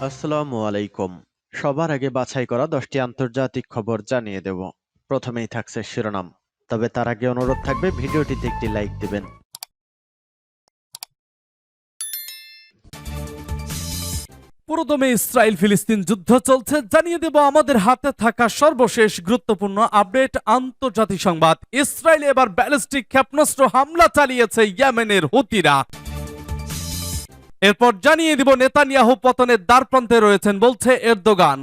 আসসালামু আলাইকুম। সবার আগে বাছাই করা 10টি আন্তর্জাতিক খবর জানিয়ে দেব। প্রথমেই থাকছে শিরোনাম। তবে তার আগে অনুরোধ থাকবে ভিডিওটিতে একটি লাইক দিবেন। পুরোদমে ইসরায়েল ফিলিস্তিন যুদ্ধ চলছে, জানিয়ে দেব আমাদের হাতে থাকা সর্বশেষ গুরুত্বপূর্ণ আপডেট। আন্তর্জাতিক সংবাদ, ইসরায়েল এবার ব্যালিস্টিক ক্ষেপণাস্ত্র হামলা চালিয়েছে ইয়েমেনের হুতিরা। এরপর জানিয়ে দিব নেতানিয়াহু পতনের দ্বারপ্রান্তে রয়েছেন বলছে এরদোগান।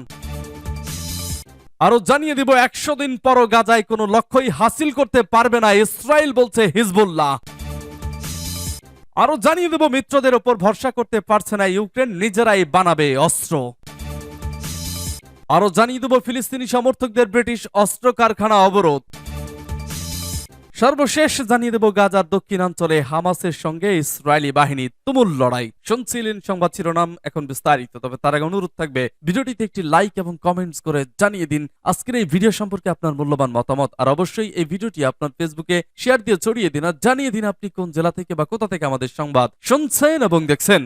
আরো জানিয়ে দিব 100 দিন পরও গাজায় কোনো লক্ষ্যই হাসিল করতে পারবে না ইসরায়েল বলছে হিজবুল্লাহ। আরো জানিয়ে দেব মিত্রদের ওপর ভরসা করতে পারছে না ইউক্রেন, নিজেরাই বানাবে অস্ত্র। আরো জানিয়ে দেব ফিলিস্তিনি সমর্থকদের ব্রিটিশ অস্ত্র কারখানা অবরোধ। সর্বশেষ জানিয়ে দেব গাজার দক্ষিণাঞ্চলে হামাসের সঙ্গে ইসরায়েলি বাহিনী তুমুল লড়াই। শুনছিলেন সংবাদ শিরোনাম, এখন বিস্তারিত। তবে তার আগে অনুরোধ থাকবে ভিডিওটিতে একটি লাইক এবং কমেন্টস করে জানিয়ে দিন আজকের এই ভিডিও সম্পর্কে আপনার মূল্যবান মতামত। আর অবশ্যই এই ভিডিওটি আপনার ফেসবুকে শেয়ার দিয়ে ছড়িয়ে দিন আর জানিয়ে দিন আপনি কোন জেলা থেকে বা কোথা থেকে আমাদের সংবাদ শুনছেন এবং দেখছেন।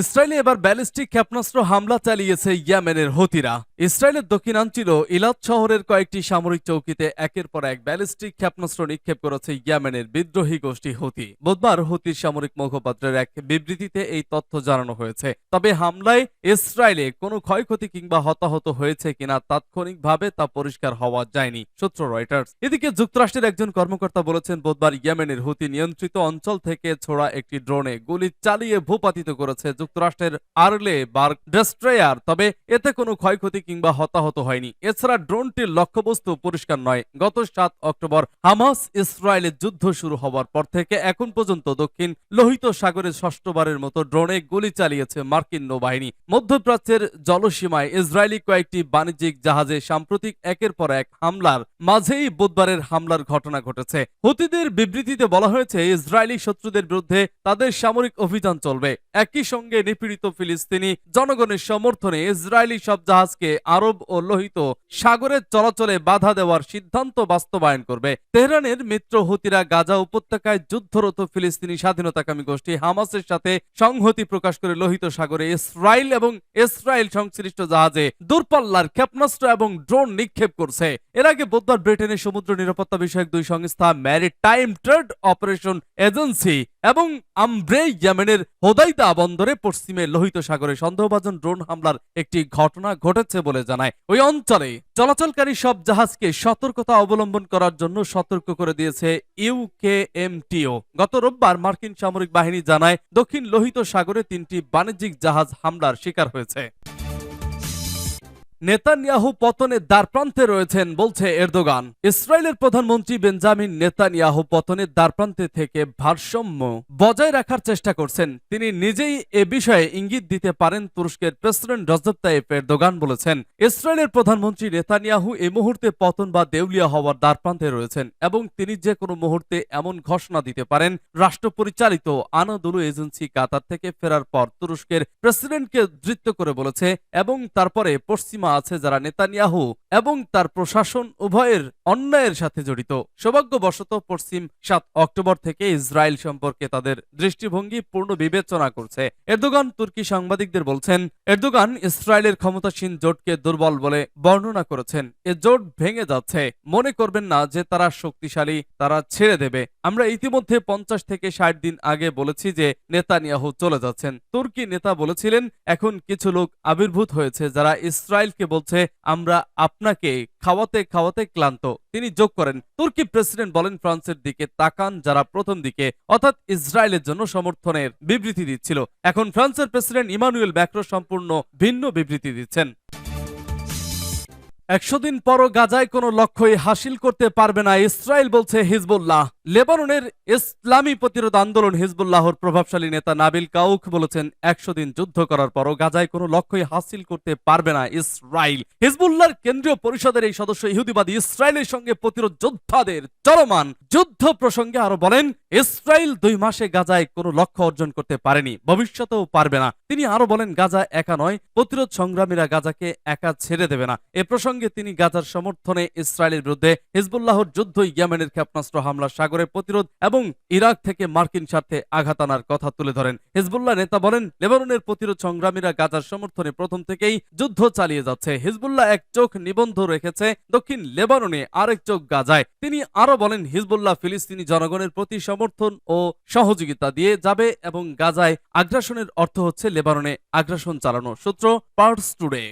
ইসরায়েলে এবার ব্যালিস্টিক ক্ষেপণাস্ত্র হামলা চালিয়েছে ইয়েমেনের হুতিরা। ইসরায়েলের দক্ষিণাঞ্চল ইলাদ শহরের কয়েকটি সামরিক চৌকিতে একের পর এক ব্যালিস্টিক ক্ষেপণাস্ত্র নিক্ষেপ করেছে ইয়েমেনের বিদ্রোহী গোষ্ঠী হুতি। বুধবার হুতির সামরিক মুখপাত্রের এক বিবৃতিতে এই তথ্য জানানো হয়েছে। তবে হামলায় ইসরায়েলে কোনো ক্ষয়ক্ষতি কিংবা হতাহত হয়েছে কিনা তাৎক্ষণিকভাবে তা পরিষ্কার হওয়া যায়নি, সূত্র রয়টার্স। এদিকে যুক্তরাষ্ট্রের একজন কর্মকর্তা বলেছেন বুধবার ইয়েমেনের হুতি নিয়ন্ত্রিত অঞ্চল থেকে ছোড়া একটি ড্রোনে গুলি চালিয়ে ভূপাতিত করেছে যুক্তরাষ্ট্রের আর্লে বার্গ ডেস্ট্রয়ার। তবে এতে কোনো ক্ষয়ক্ষতি কিংবা হতাহত হয়নি। এছাড়া ড্রোনটির লক্ষ্যবস্তু পরিষ্কার নয়। গত 7 অক্টোবর হামাস ইসরায়েলের যুদ্ধ শুরু হওয়ার পর থেকে এখন পর্যন্ত দক্ষিণ লোহিত সাগরে ষষ্ঠবারের মতো ড্রোনে গুলি চালিয়েছে মার্কিন নৌবাহিনী। মধ্যপ্রাচ্যের জলসীমায় ইসরায়েলি কয়েকটি বাণিজ্যিক জাহাজে সাম্প্রতিক একের পর এক হামলার মাঝেই বুধবারের হামলার ঘটনা ঘটেছে। হুতিদের বিবৃতিতে বলা হয়েছে ইসরায়েলি শত্রুদের বিরুদ্ধে তাদের সামরিক অভিযান চলবে। একই সঙ্গে নিপীড়িত ফিলিস্তিনি জনগণের সমর্থনে ইসরায়েলি সব জাহাজকে আরব ও লোহিত সাগরের চলাচলে বাধা দেওয়ার সিদ্ধান্ত বাস্তবায়ন করবে। তেহরানের মিত্র হুতিরা গাজা উপত্যকায় যুদ্ধরত ফিলিস্তিনি স্বাধীনতাকামী গোষ্ঠী হামাসের সাথে সংহতি প্রকাশ করে লোহিত সাগরে ইসরায়েল এবং ইসরায়েল সংশ্লিষ্ট জাহাজে দূরপাল্লার ক্ষেপণাস্ত্র এবং ড্রোন নিক্ষেপ করছে। এর আগে বুধবার ব্রিটেনের সমুদ্র নিরাপত্তা বিষয়ক দুই সংস্থা ম্যারিটাইম ট্রেড অপারেশন এজেন্সি এবং আমব্রে ইয়েমেনের হোদাইদা বন্দরে পশ্চিমে লোহিত সাগরে সন্দেহভাজন ড্রোন হামলার একটি ঘটনা ঘটেছে বলে জানায়। ওই অঞ্চলে চলাচলকারী সব জাহাজকে সতর্কতা অবলম্বন করার জন্য সতর্ক করে দিয়েছে ইউকেএমটিও। গত রোববার মার্কিন সামরিক বাহিনী জানায় দক্ষিণ লোহিত সাগরে 3টি বাণিজ্যিক জাহাজ হামলার শিকার হয়েছে। নেতানিয়াহু পতনের দ্বারপ্রান্তে রয়েছেন বলছে এরদোগান। ইসরায়েলের প্রধানমন্ত্রী বেঞ্জামিন নেতানিয়াহু পতনের দ্বারপ্রান্তে থেকে ভারসাম্য বজায় রাখার চেষ্টা করছেন। তিনি নিজেই এ বিষয়ে ইঙ্গিত দিতে পারেন তুরস্কের প্রেসিডেন্ট রজব তাইয়িপ এরদোগান বলেছেন ইসরায়েলের প্রধানমন্ত্রী নেতানিয়াহু এই মুহূর্তে পতন বা দেউলিয়া হওয়ার দ্বারপ্রান্তে রয়েছেন এবং তিনি যে কোনো মুহূর্তে এমন ঘোষণা দিতে পারেন। রাষ্ট্র পরিচালিত আনাদোলু এজেন্সি কাতার থেকে ফেরার পর তুরস্কের প্রেসিডেন্টকে উদ্ধৃত করে বলেছে এবং তারপরে পশ্চিমা আছে যারা নেতানিয়াহু এবং তার প্রশাসন উভয়ের অন্যায়ের সাথে জড়িত। সৌভাগ্যবশত পশ্চিম 7 অক্টোবর থেকে ইসরায়েল সম্পর্কে তাদের দৃষ্টিভঙ্গি পূর্ণ বিবেচনা করছে। এরদোগান তুর্কি সাংবাদিকদের বলছেন এরদোগান ইসরায়েলের ক্ষমতাসীন জোটকে দুর্বল বলে বর্ণনা করেছেন। এ জোট ভেঙে যাচ্ছে, মনে করবেন না যে তারা শক্তিশালী, তারা ছেড়ে দেবে। আমরা ইতিমধ্যে 50 থেকে 60 দিন আগে বলেছি যে নেতানিয়াহু চলে যাচ্ছেন। তুর্কি নেতা বলেছিলেন এখন কিছু লোক আবির্ভূত হয়েছে যারা ইসরায়েল কে বলছে আমরা আপনাকে খাওয়াতে খাওয়াতে ক্লান্ত। তিনি যোগ করেন তুর্কি প্রেসিডেন্ট বলেন ফ্রান্সের দিকে তাকান যারা প্রথম দিকে অর্থাৎ ইসরায়েলের জন্য সমর্থনের বিবৃতি দিচ্ছিল। এখন ফ্রান্সের প্রেসিডেন্ট ইমানুয়েল ম্যাক্রো সম্পূর্ণ ভিন্ন বিবৃতি দিচ্ছেন। 100 দিন পরও গাজায় কোনো লক্ষ্যই হাসিল করতে পারবে না ইসরায়েল বলছে হিজবুল্লাহ। লেবাননের ইসলামী প্রতিরোধ আন্দোলন হিজবুল্লাহর প্রভাবশালী নেতা নাবিল কাউক বলেছেন 100 দিন যুদ্ধ করার পরও গাজায় কোনো লক্ষ্যই হাসিল করতে পারবে না ইসরায়েল। হিজবুল্লাহর কেন্দ্রীয় পরিষদের এই সদস্য ইহুদিবাদী ইসরায়েলের সঙ্গে প্রতিরোধ যোদ্ধাদের চলমান যুদ্ধ প্রসঙ্গে আরো বলেন ইসরায়েল 2 মাসে গাজায় কোনো লক্ষ্য অর্জন করতে পারেনি, ভবিষ্যতেও পারবে না। তিনি আরো বলেন গাজা একা নয়, প্রতিরোধ সংগ্রামীরা গাজাকে একা ছেড়ে দেবে না। এ প্রসঙ্গে সঙ্গে তিনি গাজার সমর্থনে ইসরায়েলের বিরুদ্ধে হিজবুল্লাহর যুদ্ধ, ইয়েমেনের ক্ষেপণাস্ত্র হামলা, সাগরে প্রতিরোধ এবং ইরাক থেকে মার্কিন স্বার্থে আঘাত আনার কথা তুলে ধরেন। হিজবুল্লাহ নেতা বলেন, লেবাননের প্রতিরোধ সংগ্রামীরা গাজার সমর্থনে প্রথম থেকেই যুদ্ধ চালিয়ে যাচ্ছে। হিজবুল্লাহ এক চোখ নিবন্ধ রেখেছে দক্ষিণ লেবাননে, আরেক চোখ গাজায়। তিনি আরো বলেন, হিজবুল্লাহ ফিলিস্তিনি জনগণের প্রতি সমর্থন ও সহযোগিতা দিয়ে যাবে এবং গাজায় আগ্রাসনের অর্থ হচ্ছে লেবাননে আগ্রাসন চালানো। সূত্র পার্টস টুডে।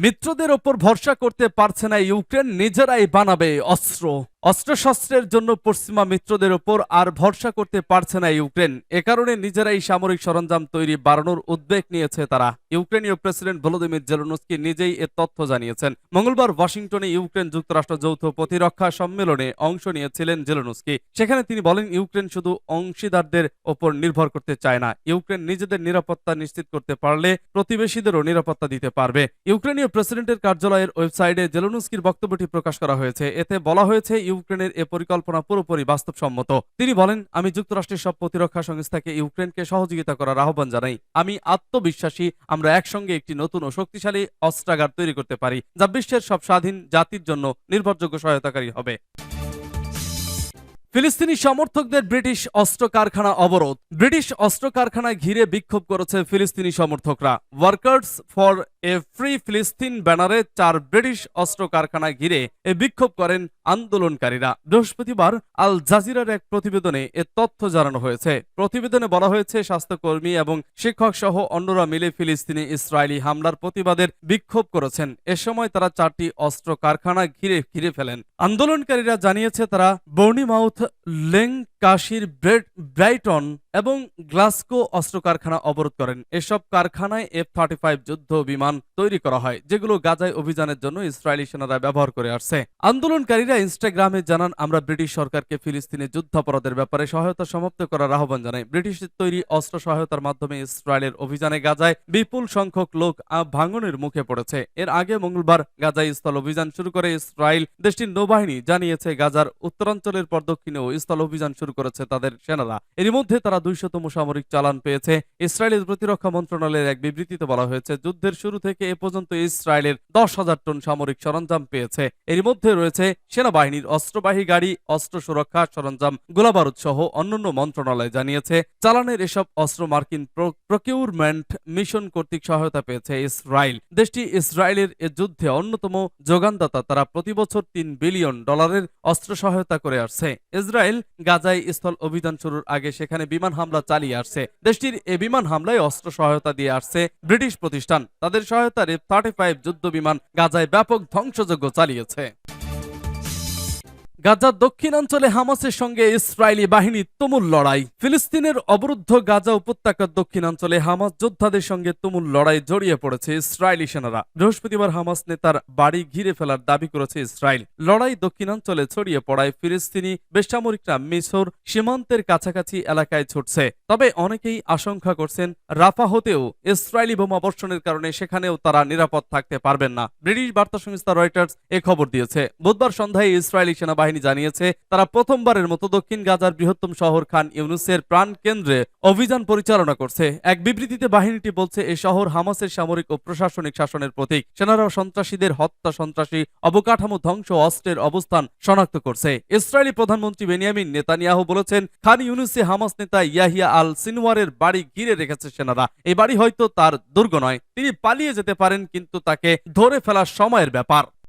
মিত্রদের ওপর ভরসা করতে পারছে না ইউক্রেন, নিজেরাই বানাবে অস্ত্র। অস্ত্রশস্ত্রের জন্য পশ্চিমা মিত্রদের ওপর আর ভরসা করতে পারছে না ইউক্রেন। এ কারণে নিজেরাই সামরিক সরঞ্জাম তৈরি বাড়ানোর উদ্বেগ নিয়েছে তারা। ইউক্রেনীয় প্রেসিডেন্ট ভলোদিমির জেলেনস্কি নিজেই এ তথ্য জানিয়েছেন। মঙ্গলবার ওয়াশিংটনে ইউক্রেন যুক্তরাষ্ট্র যৌথ প্রতিরক্ষা সম্মেলনে অংশ নিয়েছিলেন জেলেনস্কি। সেখানে তিনি বলেন, ইউক্রেন শুধু অংশীদারদের ওপর নির্ভর করতে চায় না, ইউক্রেন নিজেদের নিরাপত্তা নিশ্চিত করতে পারলে প্রতিবেশীদেরও নিরাপত্তা দিতে পারবে। ইউক্রেনীয় প্রেসিডেন্টের কার্যালয়ের ওয়েবসাইটে জেলেনস্কির বক্তব্যটি প্রকাশ করা হয়েছে। এতে বলা হয়েছে, ইউক্রেনের এ পরিকল্পনা পুরোপুরি বাস্তবসম্মত। তিনি বলেন, আমি যুক্তরাষ্ট্রের সব প্রতিরক্ষা সংস্থাকে ইউক্রেনকে সহযোগিতা করার আহ্বান জানাই। আমি আত্মবিশ্বাসী আমরা একসঙ্গে একটি নতুন ও শক্তিশালী অস্ত্রাগার তৈরি করতে পারি, যা বিশ্বের সব স্বাধীন জাতির জন্য নির্ভরযোগ্য সহায়তাকারী হবে। ফিলিস্তিনি সমর্থকদের ব্রিটিশ অস্ত্র কারখানা অবরোধ। ব্রিটিশ অস্ত্র কারখানায় ঘিরে বিক্ষোভ করেছে ফিলিস্তিনি সমর্থকরা। ওয়ার্কার্স ফর এ ফ্রি ফিলিস্তিন ব্যানারে 4 ব্রিটিশ অস্ত্র কারখানায় ঘিরে এ বিক্ষোভ করেন আন্দোলনকারীরা। বৃহস্পতিবার আল জাজিরার এক প্রতিবেদনে এ তথ্য জানানো হয়েছে। প্রতিবেদনে বলা হয়েছে, স্বাস্থ্যকর্মী এবং শিক্ষক সহ অন্যরা মিলে ফিলিস্তিনি ইসরায়েলি হামলার প্রতিবাদের বিক্ষোভ করেছেন। এ সময় তারা 4টি অস্ত্র কারখানা ঘিরে ফেলেন। আন্দোলনকারীরা জানিয়েছে, তারা বর্নিমাউথ, লেঙ্কাশির, ব্রাইটন এবং গ্লাসগো অস্ত্র কারখানা অবরোধ করেন। এসব কারখানায় F-35 যুদ্ধ বিমান তৈরি করা হয়, যেগুলো গাজায় অভিযানের জন্য ইসরায়েলি সেনারা ব্যবহার করে আসছে। আন্দোলনকারীরা ইনস্টাগ্রামে জানান, আমরা ব্রিটিশ সরকারকে ফিলিস্তিনের যুদ্ধাপরাধের ব্যাপারে সহায়তা সমাপ্ত করার আহ্বান জানাই। ব্রিটিশের তৈরি অস্ত্র সহায়তার মাধ্যমে ইসরায়েলের অভিযানে গাজায় বিপুল সংখ্যক লোক ভাঙনের মুখে পড়েছে। এর আগে মঙ্গলবার গাজায় স্থল অভিযান শুরু করে ইসরায়েল। দেশটির নৌবাহিনী জানিয়েছে, গাজার উত্তরাঞ্চলের পর দক্ষিণেও স্থল অভিযান শুরু করেছে তাদের সেনারা। এর মধ্যে তারা 200তম সামরিক চালান পেয়েছে। ইসরায়েলের প্রতিরক্ষা মন্ত্রণালয়ের এক বিবৃতিতে বলা হয়েছে, যুদ্ধের শুরু থেকে এ পর্যন্ত ইসরায়েলের 10,000 টন সামরিক সরঞ্জাম পেয়েছে। এর মধ্যে রয়েছে সেনাবাহিনীর অস্ত্রবাহী গাড়ি, অস্ত্র সুরক্ষা সরঞ্জাম, গোলাবারুদ সহ অন্যান্য। মন্ত্রণালয় জানিয়েছে, চালানের এসব অস্ত্র মার্কিন প্রকিউরমেন্ট মিশন কর্তৃক সহায়তা পেয়েছে ইসরায়েল। দেশটি ইসরায়েলের এ যুদ্ধে অন্যতম যোগানদাতা। তারা প্রতি বছর $3 বিলিয়ন অস্ত্র সহায়তা করে আসছে। ইসরায়েল গাজায় স্থল অভিযান শুরুর আগে সেখানে বিমান হামলা চালিয়ে আসছে। দেশটির এ বিমান হামলায় অস্ত্র সহায়তা দিয়ে আসছে ব্রিটিশ প্রতিষ্ঠান। তাদের সহায়তার F-35 যুদ্ধ বিমান গাজায় ব্যাপক ধ্বংসযজ্ঞ চালিয়েছে। গাজার দক্ষিণাঞ্চলে হামাসের সঙ্গে ইসরায়েলি বাহিনীর তুমুল লড়াই। ফিলিস্তিনের অবরুদ্ধ গাজা উপত্যকার দক্ষিণাঞ্চলে হামাস যোদ্ধাদের সঙ্গে তুমুল লড়াই জড়িয়ে পড়েছে ইসরায়েলি সেনারা। বৃহস্পতিবার হামাস নেতার বাড়ি ঘিরে ফেলার দাবি করেছে ইসরায়েল। লড়াই দক্ষিণাঞ্চলে ছড়িয়ে পড়ায় ফিলিস্তিনি বেসামরিকরা মিসর সীমান্তের কাছাকাছি এলাকায় ছুটছে। তবে অনেকেই আশঙ্কা করছেন, রাফা হতেও ইসরায়েলি বোমা বর্ষণের কারণে সেখানেও তারা নিরাপদ থাকতে পারবেন না। ব্রিটিশ বার্তা সংস্থা রয়টার্স এ খবর দিয়েছে। বুধবার সন্ধ্যায় ইসরায়েলি সেনাবাহিনী জানিয়েছে, তারা প্রথমবারের মতো দক্ষিণ গাজার বৃহত্তম শহর খান ইউনুসের প্রাণ কেন্দ্রে অভিযান পরিচালনা করছে। এক বিবৃতিতে বাহিনীটি বলছে, এই শহর হামাসের সামরিক ও প্রশাসনিক শাসনের প্রতীক। সেনারা সন্ত্রাসীদের হত্যা, সন্ত্রাসী অবকাঠামো ধ্বংস, অস্ত্রের অবস্থান শনাক্ত করছে। ইসরায়েলি প্রধানমন্ত্রী বেনিয়ামিন নেতানিয়াহু বলেছেন, খান ইউনুসে হামাস নেতা ইয়াহিয়া আল সিনওয়ারের বাড়ি ঘিরে রেখেছে সেনারা। এই বাড়ি হয়তো তার দুর্গ নয়, তিনি পালিয়ে যেতে পারেন, কিন্তু তাকে ধরে ফেলার সময়ের ব্যাপার।